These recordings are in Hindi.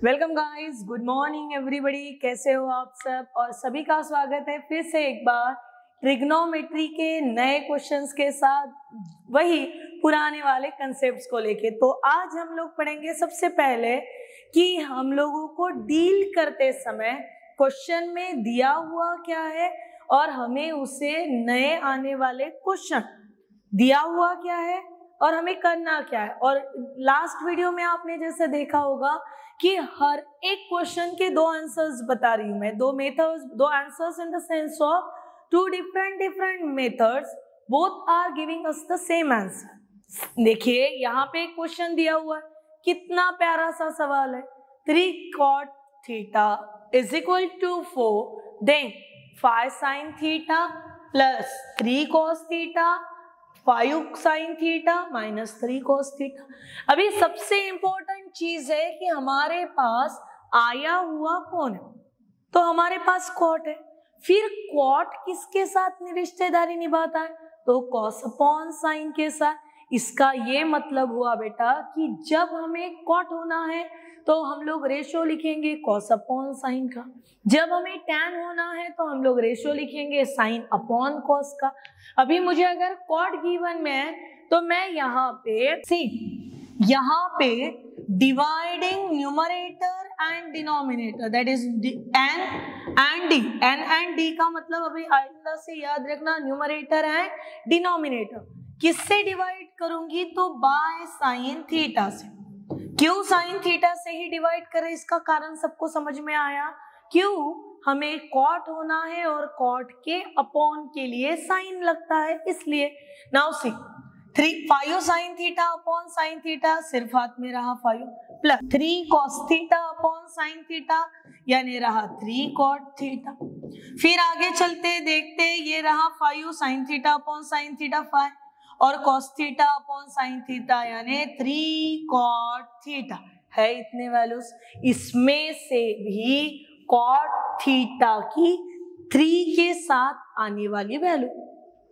Welcome guys, good morning everybody. कैसे हो आप सब? और सभी का स्वागत है फिर से एक बार ट्रिग्नोमेट्री के नए क्वेश्चंस के साथ, वही पुराने वाले कंसेप्ट्स को लेके। तो आज हम लोग पढ़ेंगे सबसे पहले कि हम लोगों को डील करते समय क्वेश्चन में दिया हुआ क्या है और हमें उसे नए आने वाले क्वेश्चन दिया हुआ क्या है और हमें करना क्या है। और लास्ट वीडियो में आपने जैसे देखा होगा कि हर एक क्वेश्चन के दो आंसर्स बता रही हूं मैं, दो मेथड्स, दो answers in the sense of two different methods, both are giving us the same answer. देखिए यहाँ पे एक क्वेश्चन दिया हुआ है, कितना प्यारा सा सवाल है। 3 cot theta is equal to 4, then 5 sin theta plus 3 cos theta 5 sin theta minus 3 cos theta. अभी सबसे इंपॉर्टेंट चीज है कि हमारे पास आया हुआ कौन है, तो हमारे पास कॉट है। फिर कॉट किसके साथ रिश्तेदारी निभाता है, तो कॉस अपॉन साइन के साथ। इसका ये मतलब हुआ बेटा कि जब हमें कॉट होना है तो हम लोग रेशो लिखेंगे कॉस अपॉन साइन का, जब हमें टैन होना है तो हम लोग रेशो लिखेंगे साइन अपॉन कॉस का। अभी मुझे अगर कॉट गिवन में है तो मैं यहाँ पे dividing numerator and denominator, that is an and D का मतलब अभी आइंदा से याद रखना, न्यूमरेटर एंड डिनोमिनेटर किससे डिवाइड करूंगी, तो बाय साइन थीटा से। क्यों साइन थीटा से ही डिवाइड करें, इसका कारण सबको समझ में आया। क्यों, हमें कॉट होना है और कॉट के अपॉन के लिए साइन लगता है, इसलिए। Now see 5 sin theta upon sine theta, सिर्फ हाथ में रहा 5 plus 3 cos theta upon sine theta, यानी रहा 3 cot थीटा। फिर आगे चलते देखते, ये रहा 5 sin theta upon sine theta 5 और cos theta upon sine theta यानी 3 cot थीटा है इतने वैल्यूज। इसमें से भी cot थीटा की 3 के साथ आने वाली वैल्यू,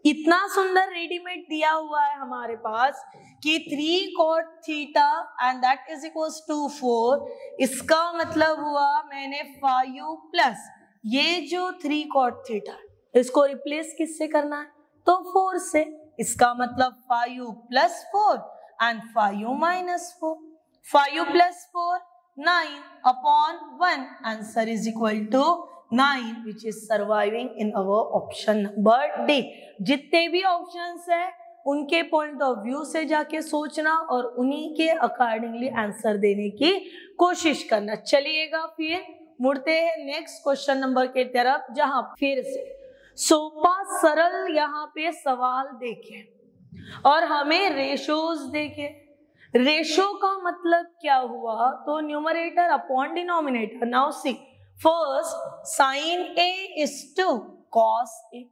इतना सुंदर रेडीमेड दिया हुआ है हमारे पास कि 3 cot theta and that is equals to 4। इसका मतलब हुआ मैंने 5 प्लस ये जो 3 cot थीटा इसको रिप्लेस किससे करना है, तो 4 से। इसका मतलब 5 plus 4 and 5 minus 4, 5 plus 4 9 upon 1, answer is equal to 9 which is surviving in our option number D। जितने भी ऑप्शंस है उनके पॉइंट ऑफ व्यू से जाके सोचना और उन्हीं के अकॉर्डिंगली आंसर देने की कोशिश करना। चलिएगा फिर मुड़ते हैं नेक्स्ट क्वेश्चन नंबर के तरफ, जहां फिर से सोपा सरल यहाँ पे सवाल देखें और हमें रेशोज देखें। रेशो का मतलब क्या हुआ, तो numerator upon denominator. Now see first sine A is to cos A,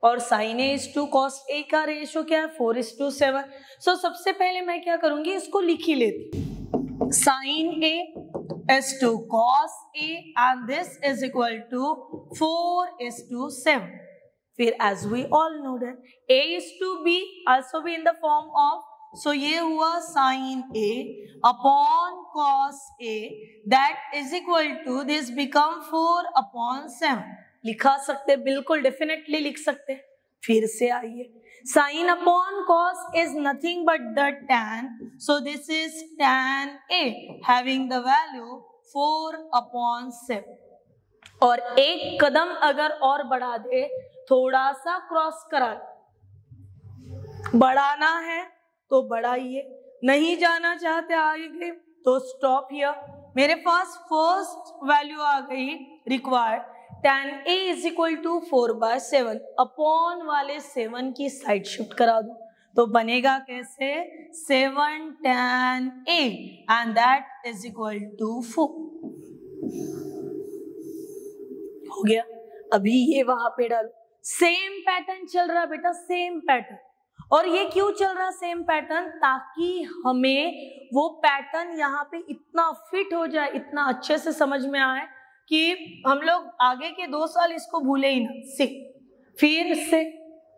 और sine A is to cos A का रेशो क्या है, 4:7। सो सबसे पहले मैं क्या करूंगी, इसको लिख ही लेती। Sine A is to cos A and this is equal to 4:7। फिर as we all know that A is to B also B in the form of, so ये हुआ sine A upon cos A, that is equal to this become 4/7। लिखा सकते, बिल्कुल डेफिनेटली लिख सकते। फिर से आइए, sine upon cos is nothing but the tan, so this is tan A having the value 4/7। और एक कदम अगर और बढ़ा दे, थोड़ा सा क्रॉस करा, बढ़ाना है तो बढ़ाइए, नहीं जाना चाहते आगे तो स्टॉप हियर। मेरे पास फर्स्ट वैल्यू आ गई required, tan a is equal to 4/7, upon वाले 7 की साइड शिफ्ट करा दो तो बनेगा कैसे, 7 tan a and that is equal to 4। हो गया। अभी ये वहां पे डालो, सेम पैटर्न चल रहा बेटा, सेम पैटर्न। और ये क्यों चल रहा सेम पैटर्न, ताकि हमें वो पैटर्न यहाँ पे इतना फिट हो जाए, इतना अच्छे से समझ में आए कि हम लोग आगे के 2 साल इसको भूले ही ना। सी फिर से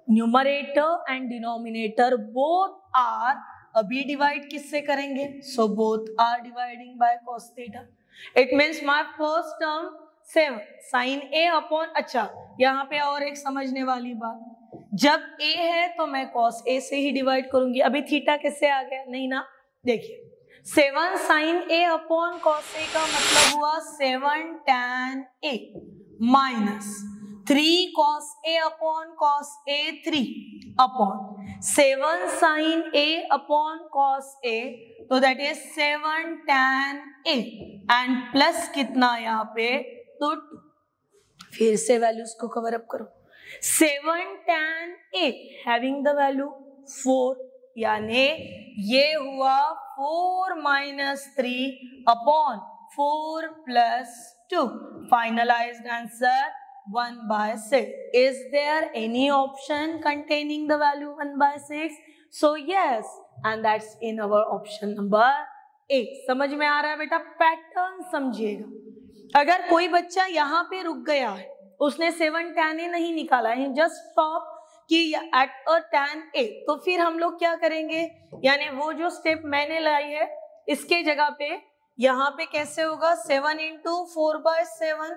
numerator and denominator both are, अभी डिवाइड किससे करेंगे, so both are dividing by cos theta. It means my first term 7 sine A upon, अच्छा यहाँ पे और एक समझने वाली बात, जब a है तो मैं cos a से ही डिवाइड करूंगी। अभी थीटा किससे आ गया, नहीं ना, देखिए 7 sine a upon cos a का मतलब हुआ 7 tan a minus 3 cos a upon cos a 3 upon 7 sine a upon cos a, तो that is 7 tan a and plus कितना यहाँ पे, तो फिर से वैल्यूज को कवर अप करो। 7 tan a having the value 4, यानी ये हुआ 4 minus 3 upon 4 plus 2, finalised answer 1/6. Is there any option containing the value 1/6? So yes, and that's in our option number 8. समझ में आ रहा है बेटा, पैटर्न समझिएगा। अगर कोई बच्चा यहाँ पे रुक गया है, उसने 7 tan a नहीं निकाला है, जस्ट स्टॉप कि एट अ tan a, तो फिर हम लोग क्या करेंगे, यानी वो जो स्टेप मैंने लाई है इसके जगह पे यहाँ पे कैसे होगा, 7 into 4/7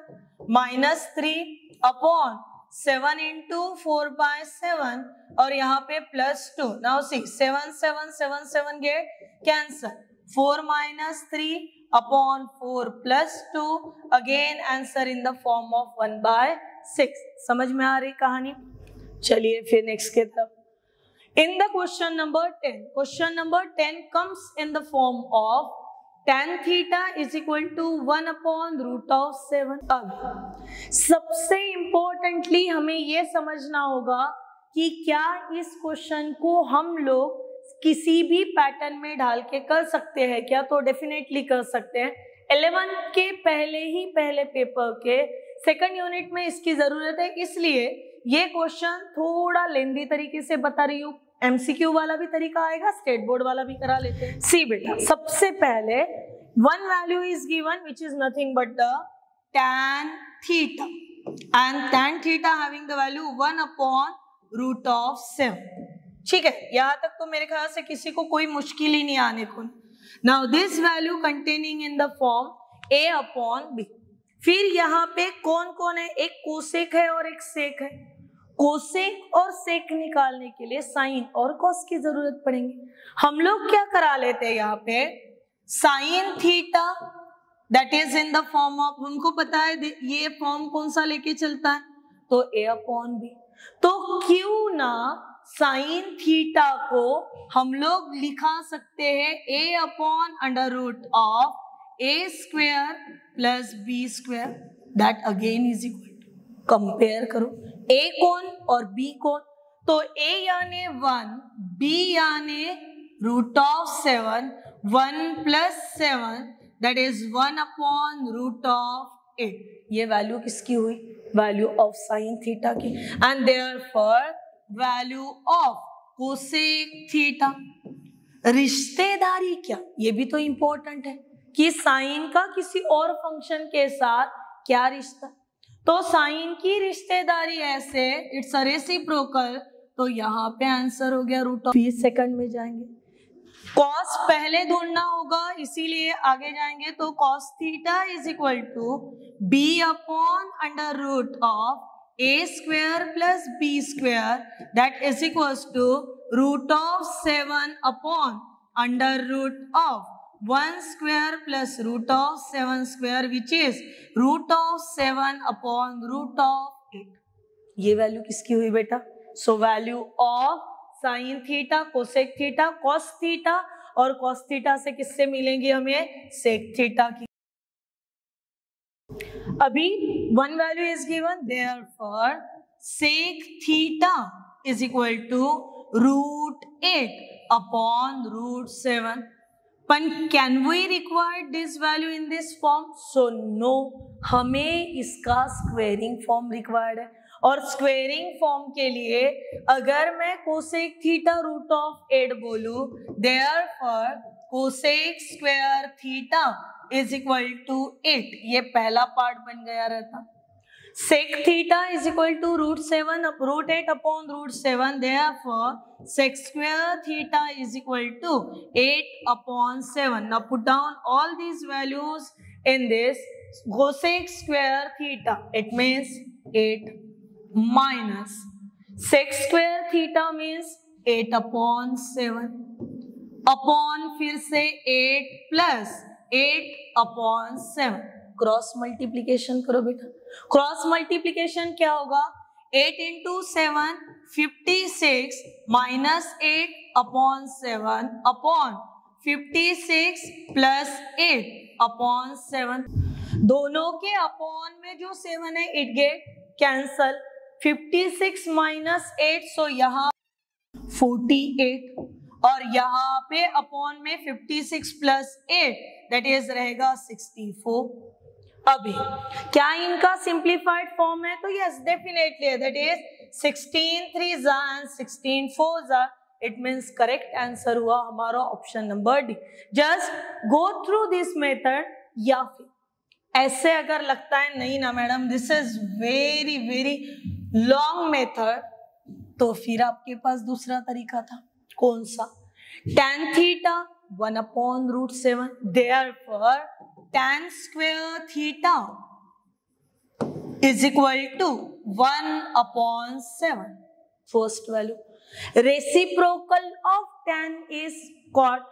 माइनस 3 अपॉन 7 into 4/7 और यहाँ पे plus 2। Now see 7 7 7 7 get cancel, 4 minus 3 upon 4 plus 2, again answer in the form of 1/6. समझ में आ रही कहानी। चलिए फिर नेक्स्ट के तरफ। In the question number 10 comes in the form of tan theta is equal to 1 upon root of 7. अब सबसे इम्पोर्टेंटली हमें ये समझना होगा कि क्या इस क्वेश्चन को हम लोग किसी भी पैटर्न में डाल के कर सकते हैं क्या, तो डेफिनेटली कर सकते हैं। 11 के पहले पेपर के सेकंड यूनिट में इसकी जरूरत है, इसलिए ये क्वेश्चन थोड़ा लेंदी तरीके से बता रही हूँ। एमसीक्यू वाला भी तरीका आएगा, स्टेट बोर्ड वाला भी करा लेते हैं। सी बेटा, सबसे पहले one value is given which is nothing but the tan theta and tan theta having the value 1 upon root of 7। ठीक है, यहां तक तो मेरे ख्याल से किसी को कोई मुश्किल ही नहीं आने को। Now this value containing in the form a upon b। फिर यहाँ पे कौन कौन है, एक कोसेक है और एक सेक है। कोसेक और सेक निकालने के लिए साइन और कॉस की जरूरत पड़ेगी। हम लोग क्या करा लेते हैं यहाँ पे, sine theta that is in the form of, हमको पता है ये फॉर्म कौन सा लेके चलता है, तो a अपॉन b। तो क्यों ना साइन थीटा को हम लोग लिखा सकते हैं a upon under root of a square plus b square, that again is equal to, compare करो a कौन और b कौन, तो a यानी 1, b यानी रूट ऑफ 7, 1 प्लस 7 that is 1 upon root of 8। ये वैल्यू किसकी हुई, वैल्यू ऑफ साइन थीटा की, and therefore value of cosec theta. रिश्तेदारी क्या, ये भी तो इंपॉर्टेंट है कि साइन का किसी और फंक्शन के साथ क्या रिश्ता, तो साइन की रिश्तेदारी ऐसे, इट्स अ रेसिप्रोकल, तो यहाँ पे आंसर हो गया रूट ऑफ। 20 सेकंड में जाएंगे, कॉस पहले ढूंढना होगा, इसीलिए आगे जाएंगे, तो cos theta is equal to B upon under root of a square plus b square that is equal to root of 7 upon under root of 1 square plus root of 7 square which is root of 7 upon root of 8। ये वैल्यू किसकी हुई बेटा, so value of sine theta, cosec theta, cos theta, और कॉस थीटा से किससे मिलेंगे हमें, सेक थीटा की। अभी one value is given, therefore sec theta is equal to root 8 upon root 7। But can we require this value in this form? So no, हमें इसका स्क्वेयरिंग फॉर्म रिक्वायर्ड है, और स्क्वेयरिंग फॉर्म के लिए अगर मैं कोसेक थीटा रूट ऑफ 8 बोलूं, therefore cosec square theta is equal to 8, ये पहला पार्ट बन गया रहता। Sec theta is equal to root 8 upon root 7, therefore sec square theta is equal to 8 upon 7. Now put down all these values In this cosec square theta, it means 8 minus sec square theta means 8/7 upon फिर से 8 प्लस 8/7। क्रॉस मल्टीप्लीकेशन करो बेटा। क्रॉस मल्टीप्लीकेशन क्या होगा? 8 into 7 56 minus 8/7 अपॉन 56 प्लस 8/7। दोनों के अपॉन में जो 7 है इट गेट कैंसल। 56 minus 8 सो यहाँ 48 और यहाँ पे अपॉन में 56 प्लस 8 दैट इज रहेगा 64। अभी क्या इनका सिंप्लीफाइड फॉर्म है? तो yes definitely that is 16 3 and 16 4 it means correct answer हुआ हमारा option number D. Just go through this method, या फिर ऐसे अगर लगता है नहीं ना madam this is very very long method, तो फिर आपके पास दूसरा तरीका था। कौन सा? tan theta 1/√7, therefore tan square theta is equal to 1/7। First value. Reciprocal of tan is cot।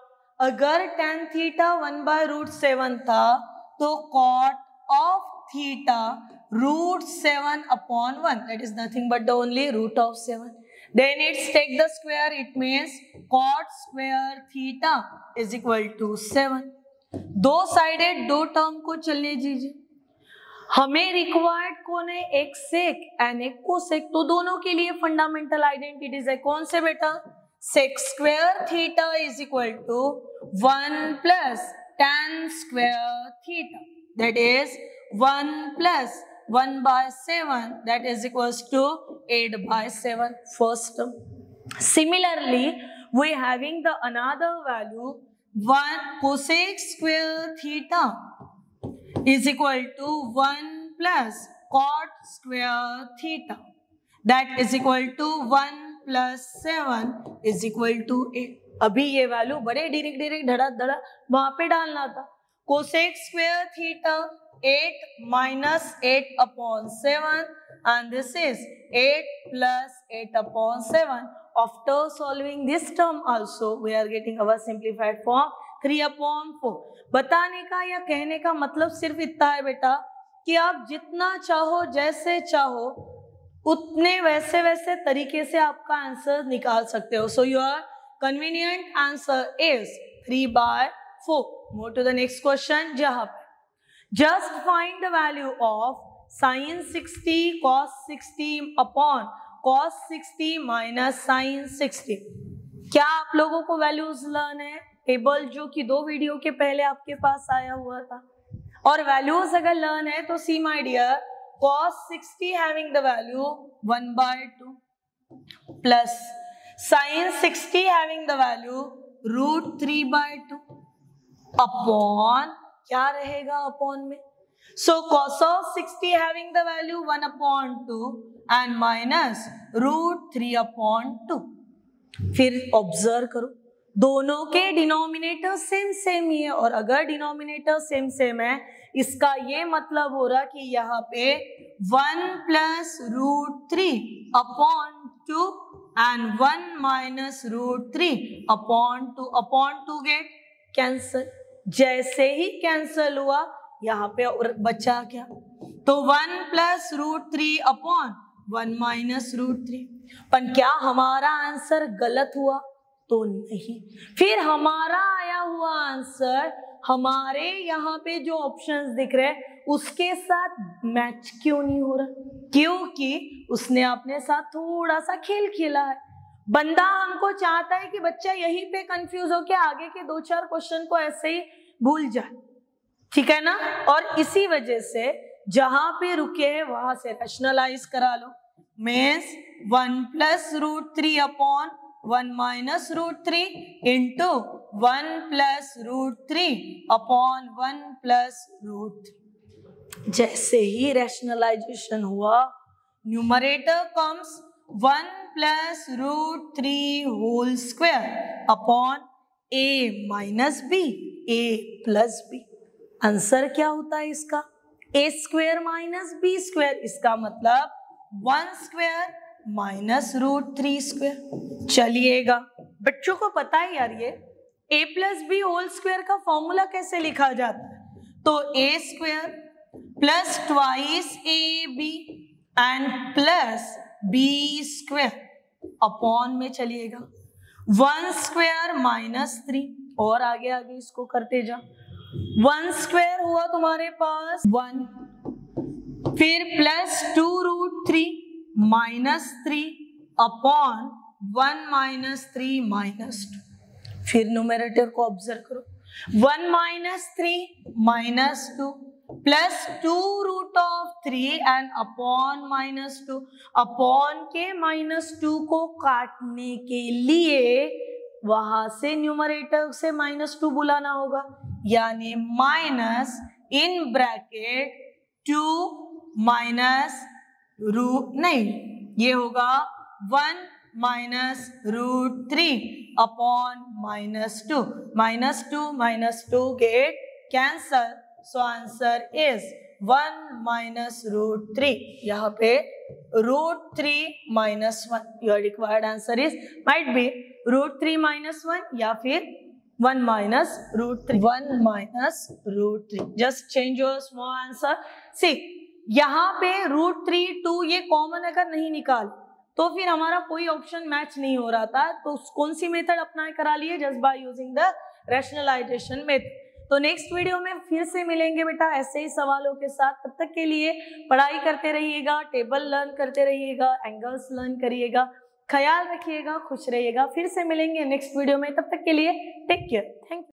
अगर tan थीटा 1/√7 था तो cot of theta √7/1, that is nothing but the only root of 7. Then it's take the square, it means cot square theta is equal to 7। दो साइडेड दो टर्म को चलने दीजिए। हमें रिक्वायर्ड कौन है? एक सेक एंड एक कोसेक। तो दोनों के लिए फंडामेंटल आइडेंटिटीज है। कौन से बेटा? Sec square theta is equal to 1 plus tan square theta, that is 1 plus 1/7, that is equals to 8/7 first term. Similarly, we having the another value 1 cosec square theta is equal to 1 plus cot square theta, that is equal to 1 plus 7 is equal to 8। अभी ये वैल्यू बड़े डायरेक्ट धड़ा धड़ा वहां पे डालना था। cosec square theta 8 minus 8/7 and this is 8 plus 8/7. After solving this term also we are getting our simplified form 3/4। बताने का या कहने का मतलब सिर्फ इतना है बेटा कि आप जितना चाहो जैसे चाहो उतने वैसे वैसे तरीके से आपका आंसर निकाल सकते हो। So your convenient answer is 3/4। Move to the next question, जहां पे just find the value of sin 60 cos 60 upon cos 60 minus sin 60। क्या आप लोगों को वैल्यूज लर्न है? टेबल जो कि 2 वीडियो के पहले आपके पास आया हुआ था। और वैल्यूज अगर लर्न है तो see my dear cos 60 having the value 1/2 plus sin 60 having the value √3/2 upon क्या रहेगा अपॉन में? सो cos of 60 having the value 1/2 and minus √3/2। फिर ऑब्जर्व करो दोनों के डिनोमिनेटर सेम सेम ही है, और अगर डिनोमिनेटर सेम सेम है इसका ये मतलब हो रहा कि यहाँ पे 1 plus √3/2 and 1 minus √3/2 get cancel. जैसे ही कैंसल हुआ यहाँ पे और बचा क्या? तो 1 plus √3/1 minus √3। पर क्या हमारा आंसर गलत हुआ? तो नहीं। फिर हमारा आया हुआ आंसर हमारे यहाँ पे जो ऑप्शंस दिख रहे हैं उसके साथ मैच क्यों नहीं हो रहा? क्योंकि उसने अपने साथ थोड़ा सा खेल खेला है। बंदा हमको चाहता है कि बच्चा यहीं पे कंफ्यूज हो के आगे के 2-4 क्वेश्चन को ऐसे ही भूल जाए, ठीक है ना? और इसी वजह से जहां पे रुके हैं वहां से रैशनलाइज करा लो। Means 1 plus √3/1 minus √3 into 1 plus √3/1 plus √3। जैसे ही रैशनलाइजेशन हुआ numerator comes 1 plus √3 whole square upon a minus b, a plus b। Answer क्या होता है इसका? ए स्क्वायर माइनस बी स्क्वायर, इसका मतलब 1 स्क्वायर माइनस √3 स्क्वायर। चलिएगा, बच्चों को पता है यार ये a plus B whole square का फॉर्मूला कैसे लिखा जाता है? तो A square plus twice A B and plus B square upon में चलिएगा 1 स्क्वायर माइनस 3, और आगे आगे इसको करते जा। 1 स्क्वायर हुआ तुम्हारे पास 1, फिर plus 2√3 minus 3 upon 1 minus 3 minus 2। फिर न्यूमरेटर को ऑब्जर्व करो, 1 minus 3 minus 2 plus 2√3 and upon minus 2। Upon के -2 को काटने के लिए वहां से न्यूमरेटर से -2 बुलाना होगा, यानी माइनस इन ब्रैकेट 2 माइनस ये होगा 1 minus √3 upon -2। -2 get cancel, so answer is 1 minus √3। यहाँ पे √3 minus 1, your required answer is might be √3 minus 1 या फिर 1 minus √3। 1 minus √3, just change your small answer. See यहाँ पे √3 2 ये कॉमन अगर नहीं निकाल तो फिर हमारा कोई ऑप्शन मैच नहीं हो रहा था, तो कौन सी मेथड अप्लाई करा लिए? Just by using the rationalisation method. तो नेक्स्ट वीडियो में फिर से मिलेंगे बेटा ऐसे ही सवालों के साथ। तब तक के लिए पढ़ाई करते रहिएगा, टेबल लर्न करते रहिएगा, एंगल्स लर्न करिएगा, ख्याल रखिएगा, खुश रहिएगा। फिर से मिलेंगे नेक्स्ट वीडियो में, तब तक के लिए टेक केयर, थैंक यू।